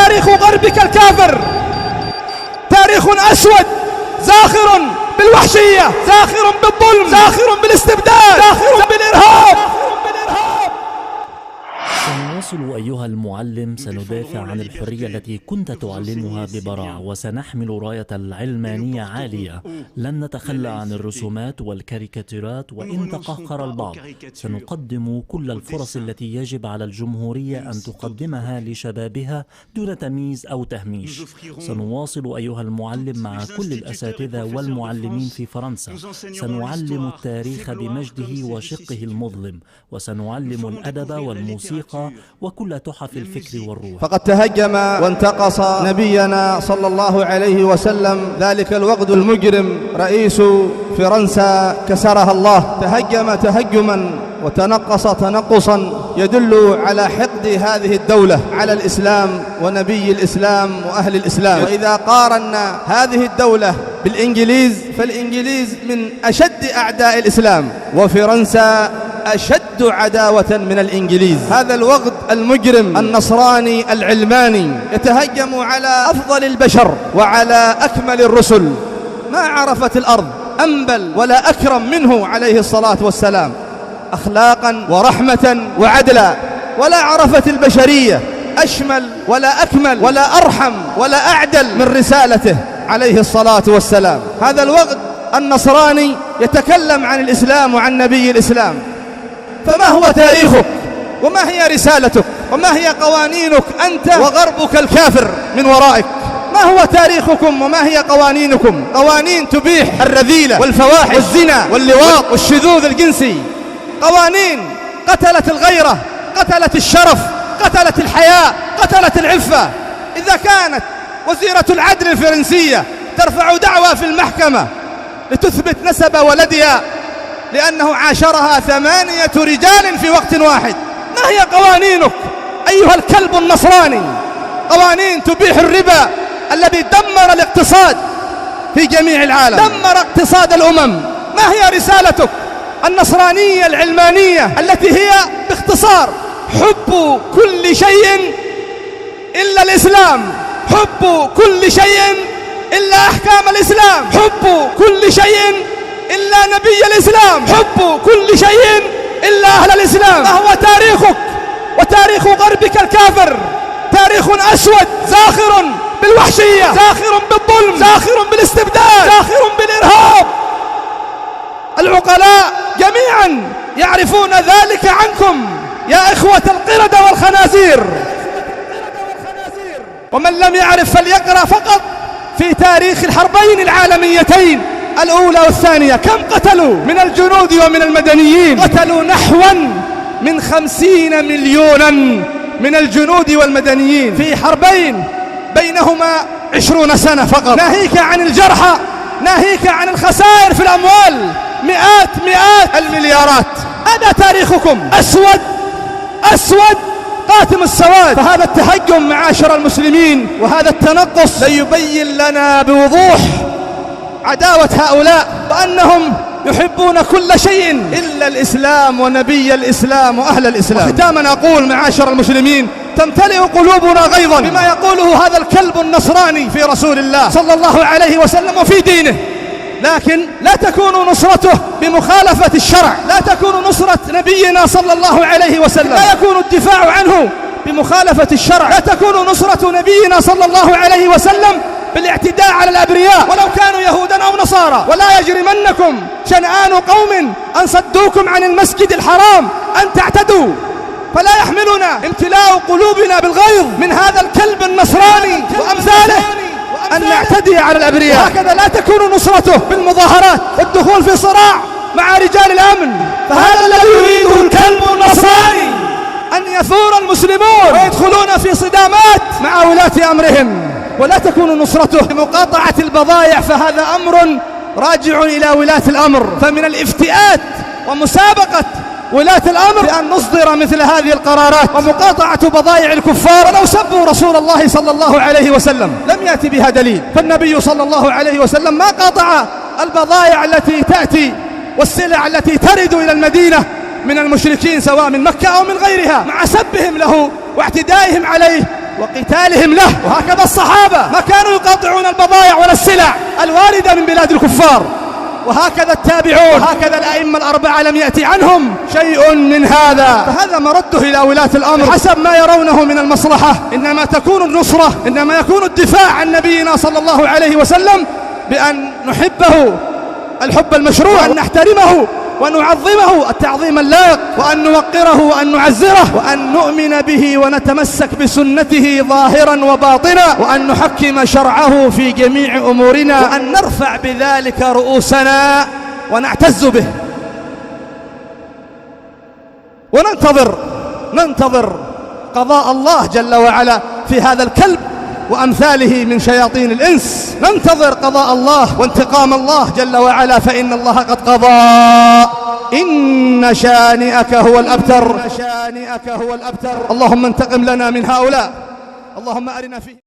تاريخ غربك الكافر تاريخ أسود زاخر بالوحشية، زاخر بالظلم، زاخر بالاستبداد، زاخر بالإرهاب. سنواصل أيها المعلم، سندافع عن الحرية التي كنت تعلمها ببراعة، وسنحمل راية العلمانية عالية. لن نتخلى عن الرسومات والكاريكاتيرات، وإن تقهقر البعض سنقدم كل الفرص التي يجب على الجمهورية أن تقدمها لشبابها دون تمييز أو تهميش. سنواصل أيها المعلم مع كل الأساتذة والمعلمين في فرنسا، سنعلم التاريخ بمجده وشقه المظلم، وسنعلم الأدب والموسيقى وكل تحف الفكر والروح. فقد تهجم وانتقص نبينا صلى الله عليه وسلم ذلك الوغد المجرم رئيس فرنسا كسرها الله، تهجم تهجما وتنقص تنقصا يدل على حقد هذه الدولة على الإسلام ونبي الإسلام وأهل الإسلام. وإذا قارنا هذه الدولة بالإنجليز فالإنجليز من أشد أعداء الإسلام، وفرنسا أشد عداوة من الإنجليز. هذا الوغد المجرم النصراني العلماني يتهجم على أفضل البشر وعلى أكمل الرسل. ما عرفت الأرض أنبل ولا أكرم منه عليه الصلاة والسلام، أخلاقا ورحمة وعدلا، ولا عرفت البشرية أشمل ولا أكمل ولا أرحم ولا أعدل من رسالته عليه الصلاة والسلام. هذا الوغد النصراني يتكلم عن الإسلام وعن نبي الإسلام. فما هو تاريخك وما هي رسالتك وما هي قوانينك أنت وغربك الكافر من ورائك؟ ما هو تاريخكم وما هي قوانينكم؟ قوانين تبيح الرذيلة والفواحش والزنا واللواط والشذوذ الجنسي، قوانين قتلت الغيرة، قتلت الشرف، قتلت الحياء، قتلت العفة. إذا كانت وزيرة العدل الفرنسية ترفع دعوى في المحكمة لتثبت نسب ولدها لأنه عاشرها 8 رجال في وقت واحد، ما هي قوانينك أيها الكلب النصراني؟ قوانين تبيح الربا الذي دمر الاقتصاد في جميع العالم، دمر اقتصاد الأمم. ما هي رسالتك النصرانية العلمانية التي هي باختصار حب كل شيء إلا الإسلام، حب كل شيء إلا أحكام الإسلام، حب كل شيء إلا نبي الإسلام، حب كل شيء إلا أهل الإسلام. ما هو تاريخك وتاريخ غربك الكافر؟ تاريخ أسود زاخر بالوحشية، زاخر بالظلم، زاخر بالاستبداد، زاخر بالإرهاب. العقلاء جميعا يعرفون ذلك عنكم يا إخوة القردة والخنازير. ومن لم يعرف فليقرأ فقط في تاريخ الحربين العالميتين الأولى والثانية. كم قتلوا من الجنود ومن المدنيين؟ قتلوا نحوا من 50 مليونا من الجنود والمدنيين في حربين بينهما 20 سنة فقط، ناهيك عن الجرحى، ناهيك عن الخسائر في الأموال، مئات المليارات. هذا تاريخكم أسود أسود قاتم السواد. فهذا التهجم معاشر المسلمين وهذا التنقص ليبين لنا بوضوح عداوة هؤلاء وأنهم يحبون كل شيء إلا الإسلام ونبي الإسلام وأهل الإسلام. ختاما أقول معاشر المسلمين، تمتلئ قلوبنا غيظا بما يقوله هذا الكلب النصراني في رسول الله صلى الله عليه وسلم وفي دينه، لكن لا تكون نصرته بمخالفة الشرع، لا تكون نصرة نبينا صلى الله عليه وسلم، لا يكون الدفاع عنه بمخالفة الشرع، لا تكون نصرة نبينا صلى الله عليه وسلم بالاعتداء على الأبرياء ولو كانوا يهودا أو نصارى. ولا يجرمنكم شنآن قوم أن صدوكم عن المسجد الحرام أن تعتدوا، فلا يحملنا امتلاء قلوبنا بالغيظ من هذا الكلب النصراني وأمثاله أن نعتدي على الأبرياء. هكذا لا تكون نصرته بالمظاهرات والدخول في صراع مع رجال الأمن. فهذا الذي يريده الكلب النصراني أن يثور المسلمون ويدخلون في صدامات مع ولاة أمرهم، ولا تكون نصرته بمقاطعة البضائع، فهذا أمر راجع إلى ولاة الأمر. فمن الافتئات ومسابقة ولاة الأمر بأن نصدر مثل هذه القرارات ومقاطعة بضائع الكفار ولو سبوا رسول الله صلى الله عليه وسلم، لم يأتي بها دليل. فالنبي صلى الله عليه وسلم ما قاطع البضائع التي تأتي والسلع التي ترد إلى المدينة من المشركين سواء من مكة أو من غيرها، مع سبهم له واعتدائهم عليه وقتالهم له. وهكذا الصحابة ما كانوا يقاطعون البضائع ولا السلع الواردة من بلاد الكفار، وهكذا التابعون، وهكذا الأئمة الأربعة لم يأتي عنهم شيء من هذا. فهذا مرده إلى ولاة الأمر حسب ما يرونه من المصلحة. إنما تكون النصرة، إنما يكون الدفاع عن نبينا صلى الله عليه وسلم بأن نحبه الحب المشروع، وأن نحترمه وأن نعظمه التعظيم اللائق، وأن نوقره وأن نعزره، وأن نؤمن به ونتمسك بسنته ظاهرا وباطنا، وأن نحكم شرعه في جميع أمورنا، وأن نرفع بذلك رؤوسنا ونعتز به، وننتظر قضاء الله جل وعلا في هذا الكلب وأمثاله من شياطين الإنس. ننتظر قضاء الله وانتقام الله جل وعلا، فإن الله قد قضى. إن شانئك هو الأبتر. اللهم انتقم لنا من هؤلاء، اللهم أرنا فيه